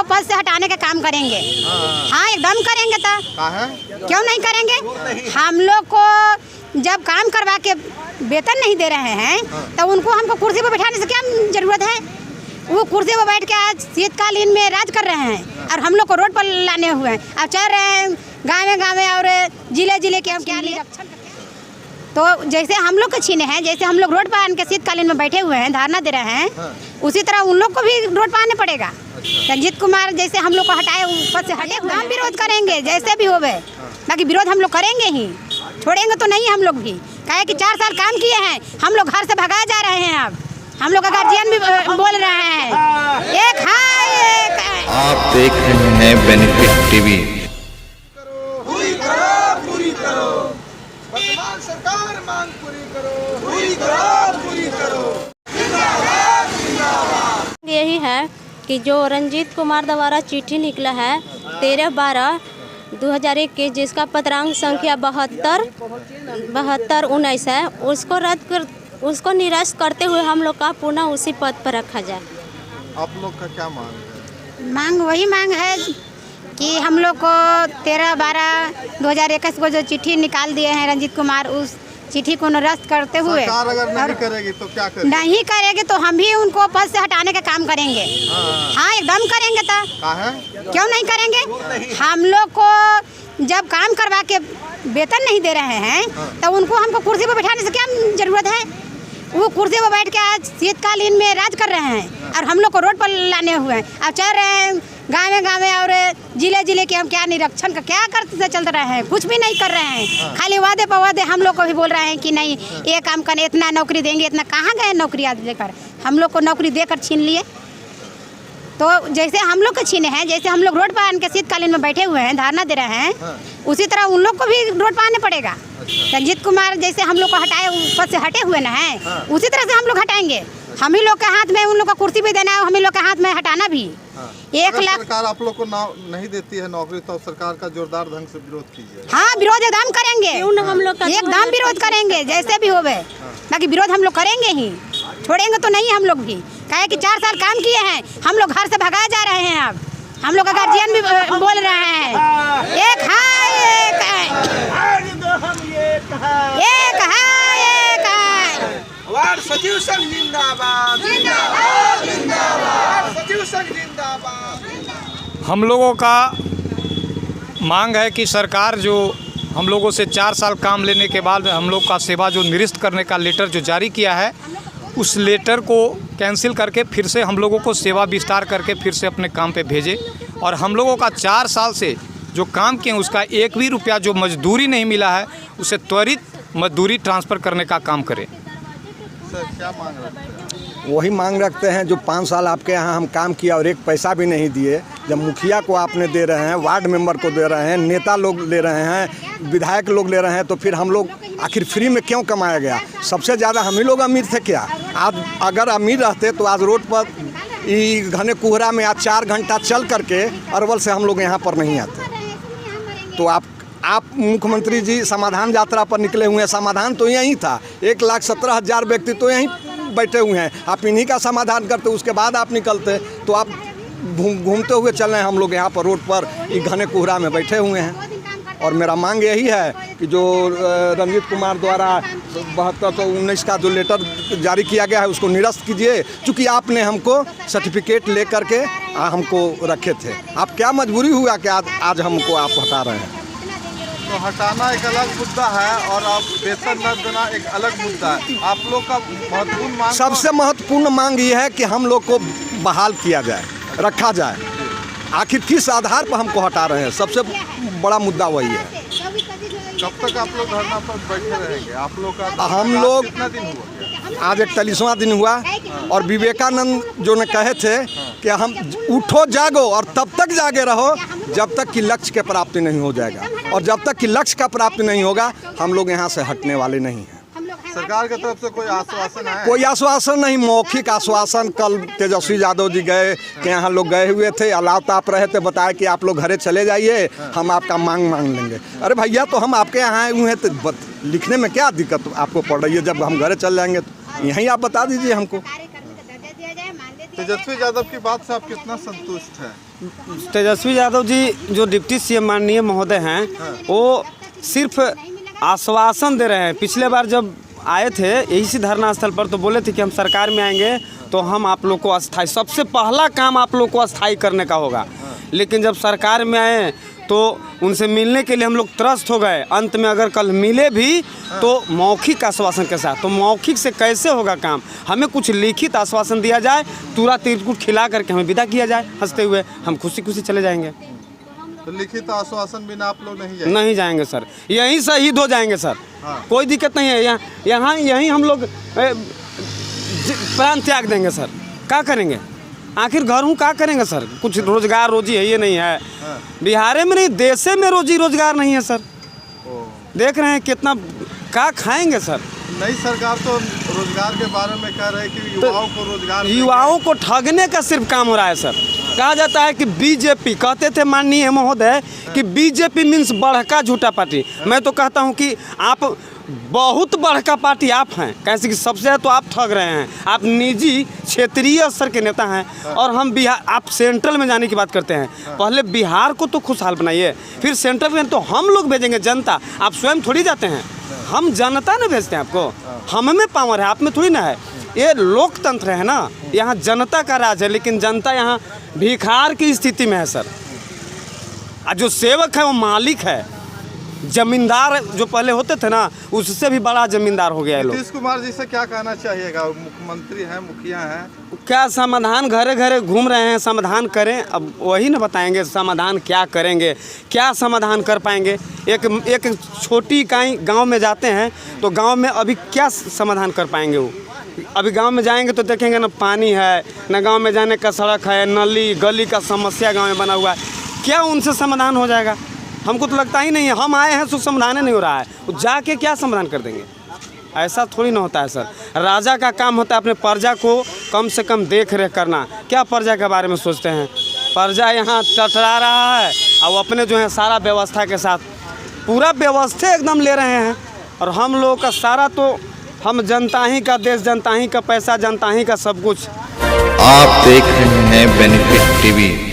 उनको पद से हटाने का काम करेंगे। हाँ एकदम करेंगे। तो क्यों नहीं करेंगे? हम लोग को जब काम करवा के वेतन नहीं दे रहे हैं तो उनको हमको कुर्सी पर बैठाने से क्या जरूरत है? वो कुर्सी पर बैठ के आज शीतकालीन में राज कर रहे हैं और हम लोग को रोड पर लाने हुए हैं। अब चल रहे हैं गाँव और जिले के हम क्या निरीक्षण। तो जैसे हम लोग के छीने हैं, जैसे हम लोग रोड पर आने के शीतकालीन में बैठे हुए हैं, धरना दे रहे हैं, उसी तरह उन लोग को भी रोड पर आने पड़ेगा। रंजीत कुमार जैसे हम लोग को हटाए ऊपर से हटे, हम विरोध करेंगे जैसे भी होवे। बाकी विरोध हम लोग करेंगे ही, छोड़ेंगे तो नहीं हम लोग भी। कहे कि 4 साल काम किए हैं, हम लोग घर से भगाए जा रहे हैं। अब हम लोग का गार्जियन भी बोल रहे हैं एक है। आप देख रहे हैं बेनिफिट टीवी। वर्तमान सरकार मांग पूरी करो। यही है कि जो रंजीत कुमार द्वारा चिट्ठी निकला है 13/12/2021 के, जिसका पत्रांक संख्या 7219 है, उसको रद्द कर, उसको निरस्त करते हुए हम लोग का पुनः उसी पद पर रखा जाए। आप लोग का क्या मांग है? मांग वही मांग है कि हम लोग को 13/12/2021 को जो चिट्ठी निकाल दिए हैं रंजीत कुमार, उस चिट्ठी को निरस्त करते हुए सरकार अगर नहीं करेगी तो क्या करेगी? नहीं करेगी तो हम भी उनको पद से हटाने का काम करेंगे। हाँ एकदम करेंगे। तो क्यों नहीं करेंगे? हम लोग को जब काम करवा के वेतन नहीं दे रहे हैं तो उनको हमको कुर्सी पर बैठाने से क्या जरूरत है? वो कुर्सी पर बैठ के आज शीतकालीन में राज कर रहे हैं और हम लोग को रोड पर लाने हुए हैं। अब चल रहे हैं गाँव और जिले के हम क्या निरीक्षण का क्या करते चल रहे हैं? कुछ भी नहीं कर रहे हैं, खाली वादे पर वादे हम लोग को भी बोल रहे हैं कि नहीं ये काम करने, इतना नौकरी देंगे। इतना कहाँ गए नौकरी आज देकर? हम लोग को नौकरी देकर छीन लिए। तो जैसे हम लोग के छीने हैं, जैसे हम लोग रोड पर आने के शीतकालीन में बैठे हुए हैं, धरना दे रहे हैं, उसी तरह उन लोग को भी रोड पर आने पड़ेगा। रंजीत कुमार जैसे हम लोग को हटाए ऊपर से हटे हुए ना है, उसी तरह से हम लोग हटाएंगे। हम ही लोग के हाथ में उन लोग को कुर्सी भी देना है, हम ही लोग के हाथ में हटाना भी। 1 लाख सरकार आप लोग को नहीं देती है नौकरी तो सरकार का जोरदार ढंग से विरोध कीजिए। हाँ विरोध एकदम करेंगे। हम लोग एकदम विरोध करेंगे जैसे भी होवे। बाकी विरोध हम लोग करेंगे ही, छोड़ेंगे तो नहीं हम लोग भी। कहे कि 4 साल काम किए हैं, हम लोग घर से भगाए जा रहे हैं। अब हम लोग का गार्जियन भी बोल रहे हैं एक है। सचिव संघ जिंदाबाद। सचिव संघ जिंदाबाद। हम लोगों का मांग है कि सरकार जो हम लोगों से 4 साल काम लेने के बाद हम लोग का सेवा जो निरस्त करने का लेटर जो जारी किया है, उस लेटर को कैंसिल करके फिर से हम लोगों को सेवा विस्तार करके फिर से अपने काम पे भेजे। और हम लोगों का 4 साल से जो काम किए उसका 1 भी रुपया जो मजदूरी नहीं मिला है, उसे त्वरित मजदूरी ट्रांसफ़र करने का काम करें। सर क्या मांग रखते हैं? वही मांग रखते हैं जो 5 साल आपके यहाँ हम काम किया और 1 पैसा भी नहीं दिए। जब मुखिया को आपने दे रहे हैं, वार्ड मेंबर को दे रहे हैं, नेता लोग ले रहे हैं, विधायक लोग ले रहे हैं, तो फिर हम लोग आखिर फ्री में क्यों कमाया गया? सबसे ज़्यादा हम ही लोग अमीर थे क्या? आज अगर अमीर रहते तो आज रोड पर घने कोहरा में आज 4 घंटा चल करके अरवल से हम लोग यहाँ पर नहीं आते। तो आप मुख्यमंत्री जी समाधान यात्रा पर निकले हुए हैं, समाधान तो यही था। 1,17,000 व्यक्ति तो यहीं बैठे हुए हैं, आप इन्हीं का समाधान करते, उसके बाद आप निकलते। तो आप घूमते हुए चल रहे हैं, हम लोग यहाँ पर रोड पर घने कोहरा में बैठे हुए हैं। और मेरा मांग यही है कि जो रंजीत कुमार द्वारा 7219 का जो लेटर जारी किया गया है उसको निरस्त कीजिए, क्योंकि आपने हमको सर्टिफिकेट ले करके हमको रखे थे। आप क्या मजबूरी हुआ कि आज हमको आप हटा रहे हैं? तो हटाना एक अलग मुद्दा है और आप वेतन न देना एक अलग मुद्दा है। आप लोग का महत्वपूर्ण मांग, सबसे महत्वपूर्ण मांग ये है कि हम लोग को बहाल किया जाए, रखा जाए। आखिर किस आधार पर हमको हटा रहे हैं, सबसे बड़ा मुद्दा वही है। कब तक आप लोग धरना पर बैठे रहेंगे? आप लोग का हम लोग कितना दिन हुआ? आज 41वां दिन हुआ। और विवेकानंद जो ने कहे थे कि हम उठो जागो और तब तक जागे रहो जब तक कि लक्ष्य के प्राप्ति नहीं हो जाएगा। और जब तक कि लक्ष्य का प्राप्ति नहीं होगा हम लोग यहाँ से हटने वाले नहीं हैं। सरकार की तरफ से कोई आश्वासन है? कोई आश्वासन नहीं, मौखिक आश्वासन। कल तेजस्वी यादव जी गए कि यहाँ लोग गए हुए थे, अलाव ताप रहे थे, बताया कि आप लोग घरे चले जाइए, हम आपका मांग लेंगे। अरे भैया, तो हम आपके यहाँ आए हुए हैं तो लिखने में क्या दिक्कत आपको पड़ रही है? जब हम घरे चल जाएंगे तो यहीं आप बता दीजिए हमको। तेजस्वी यादव की बात से आप कितना संतुष्ट हैं? तेजस्वी यादव जी जो डिप्टी सीएम माननीय महोदय हैं, वो सिर्फ आश्वासन दे रहे हैं। पिछले बार जब आए थे इसी धरना स्थल पर तो बोले थे कि हम सरकार में आएंगे तो हम आप लोग को अस्थाई, सबसे पहला काम आप लोग को अस्थाई करने का होगा। लेकिन जब सरकार में आए तो उनसे मिलने के लिए हम लोग त्रस्त हो गए। अंत में अगर कल मिले भी तो मौखिक आश्वासन के साथ, तो मौखिक से कैसे होगा काम? हमें कुछ लिखित आश्वासन दिया जाए, पूरा तिरकुट खिला करके हमें विदा किया जाए हंसते हुए, हम खुशी खुशी चले जाएंगे। तो लिखित आश्वासन बिना आप लोग नहीं जाएंगे सर, यहीं शहीद हो जाएंगे सर। कोई दिक्कत नहीं है, यहाँ यहीं हम लोग प्राण त्याग देंगे सर। क्या करेंगे आखिर घर हूँ, क्या करेंगे सर? कुछ रोजगार रोजी है ये नहीं है, बिहार में नहीं देशे में रोजी रोजगार नहीं है सर। देख रहे हैं कितना, क्या खाएंगे सर? नई सरकार तो रोजगार के बारे में कह रहे हैं कि युवाओं को रोजगार, युवाओं को ठगने का सिर्फ काम हो रहा है सर। कहा जाता है कि बीजेपी, कहते थे माननीय महोदय कि बीजेपी मीन्स बढ़का झूठा पार्टी। मैं तो कहता हूं कि आप बहुत बढ़का पार्टी आप हैं, कैसे कि सबसे ज़्यादा तो आप ठग रहे हैं। आप निजी क्षेत्रीय स्तर के नेता हैं और हम बिहार, आप सेंट्रल में जाने की बात करते हैं। पहले बिहार को तो खुशहाल बनाइए, फिर सेंट्रल में तो हम लोग भेजेंगे जनता। आप स्वयं थोड़ी जाते हैं, हम जनता ने भेजते हैं आपको। हम में पावर है, आप में थोड़ी ना है। ये लोकतंत्र है ना, यहाँ जनता का राज है, लेकिन जनता यहाँ भिखार की स्थिति में है सर। और जो सेवक है वो मालिक है। जमींदार जो पहले होते थे ना, उससे भी बड़ा जमींदार हो गया है लोग। नीतीश कुमार जी से क्या कहना चाहिएगा? मुख्यमंत्री हैं, मुखिया हैं, क्या समाधान घरे घरे घूम रहे हैं, समाधान करें। अब वही ना बताएंगे समाधान क्या करेंगे, क्या समाधान कर पाएंगे। एक छोटी इकाई गांव में जाते हैं तो गांव में अभी क्या समाधान कर पाएंगे वो? अभी गांव में जाएंगे तो देखेंगे ना पानी है, ना गांव में जाने का सड़क है, नली गली का समस्या गांव में बना हुआ है। क्या उनसे समाधान हो जाएगा? हमको तो लगता ही नहीं है। हम आए हैं तो समाधान नहीं हो रहा है, जाके क्या समाधान कर देंगे? ऐसा थोड़ी ना होता है सर। राजा का काम होता है अपने प्रजा को कम से कम देख रेख करना। क्या प्रजा के बारे में सोचते हैं? प्रजा यहाँ टटरा रहा है और अपने जो है सारा व्यवस्था के साथ पूरा व्यवस्था एकदम ले रहे हैं। और हम लोगों का सारा तो, हम जनता ही का देश, जनता ही का पैसा, जनता ही का सब कुछ। आप देख रहे हैं बेनिफिट टीवी।